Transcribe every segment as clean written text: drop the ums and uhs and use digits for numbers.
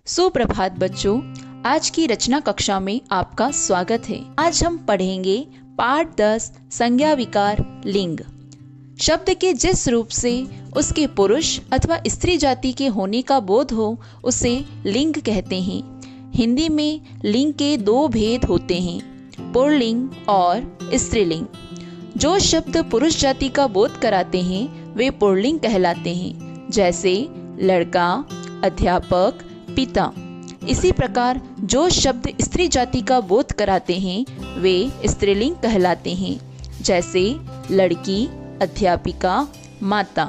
सुप्रभात बच्चों, आज की रचना कक्षा में आपका स्वागत है। आज हम पढ़ेंगे पाठ 10 संज्ञा विकार लिंग। शब्द के जिस रूप से उसके पुरुष अथवा स्त्री जाति के होने का बोध हो उसे लिंग कहते हैं। हिंदी में लिंग के दो भेद होते हैं, पुल्लिंग और स्त्रीलिंग। जो शब्द पुरुष जाति का बोध कराते हैं वे पुल्लिंग कहलाते हैं, जैसे लड़का, अध्यापक, पिता। इसी प्रकार जो शब्द स्त्री जाति का बोध कराते हैं वे स्त्रीलिंग कहलाते हैं, जैसे लड़की, अध्यापिका, माता।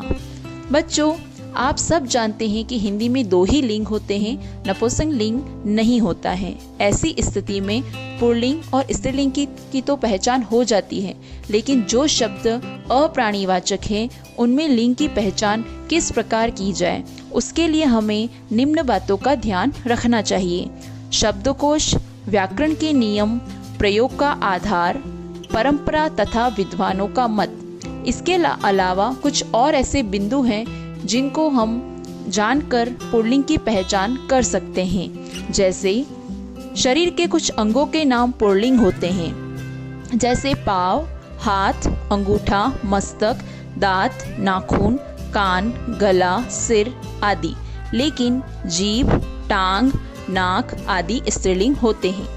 बच्चों, आप सब जानते हैं कि हिंदी में दो ही लिंग होते हैं, नपुंसक लिंग नहीं होता है। ऐसी स्थिति में पुल्लिंग और स्त्रीलिंग की तो पहचान हो जाती है, लेकिन जो शब्द अप्राणीवाचक हैं उनमें लिंग की पहचान किस प्रकार की जाए, उसके लिए हमें निम्न बातों का ध्यान रखना चाहिए। शब्दकोश, व्याकरण के नियम, प्रयोग का आधार, परंपरा तथा विद्वानों का मत। इसके अलावा कुछ और ऐसे बिंदु हैं जिनको हम जानकर पुल्लिंग की पहचान कर सकते हैं। जैसे शरीर के कुछ अंगों के नाम पुल्लिंग होते हैं, जैसे पाँव, हाथ, अंगूठा, मस्तक, दांत, नाखून, कान, गला, सिर आदि। लेकिन जीभ, टांग, नाक आदि स्त्रीलिंग होते हैं।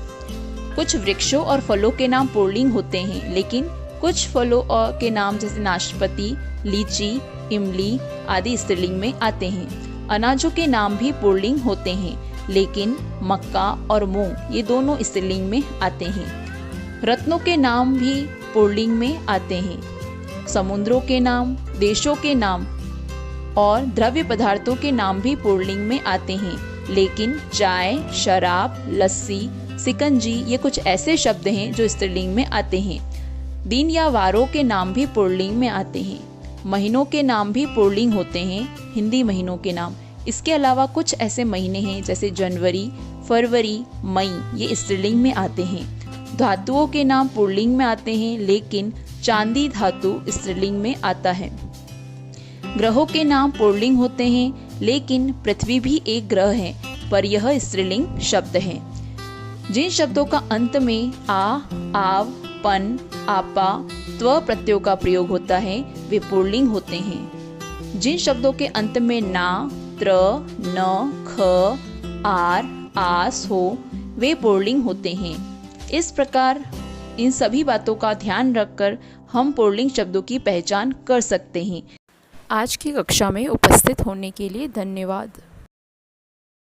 कुछ वृक्षों और फलों के नाम पुल्लिंग होते हैं, लेकिन कुछ फलों के नाम जैसे नाशपाती, लीची, इमली आदि स्त्रीलिंग में आते हैं। अनाजों के नाम भी पुल्लिंग होते हैं, लेकिन मक्का और मूंग ये दोनों स्त्रीलिंग में आते हैं। रत्नों के नाम भी पुल्लिंग में आते हैं। समुद्रों के नाम, देशों के नाम और द्रव्य पदार्थों के नाम भी पुल्लिंग में आते हैं, लेकिन चाय, शराब, लस्सी, सिकंजी ये कुछ ऐसे शब्द हैं जो स्त्रीलिंग में आते हैं। दिन या वारों के नाम भी पुल्लिंग में आते हैं। महीनों के नाम भी पुल्लिंग होते हैं, हिंदी महीनों के नाम। इसके अलावा कुछ ऐसे महीने हैं जैसे जनवरी, फरवरी, मई ये स्त्रीलिंग में आते हैं। धातुओं के नाम पुल्लिंग में आते हैं, लेकिन चांदी धातु स्त्रीलिंग में आता है। ग्रहों के नाम पुल्लिंग होते हैं, लेकिन पृथ्वी भी एक ग्रह है, पर यह स्त्रीलिंग शब्द है। जिन शब्दों का अंत में आ, आव, पन, आपा, त्व प्रत्ययों का प्रयोग होता है वे पुल्लिंग होते हैं। जिन शब्दों के अंत में ना, त्र, न, ख, आर, आस हो वे पुल्लिंग होते हैं। इस प्रकार इन सभी बातों का ध्यान रखकर हम पुल्लिंग शब्दों की पहचान कर सकते हैं। आज की कक्षा में उपस्थित होने के लिए धन्यवाद।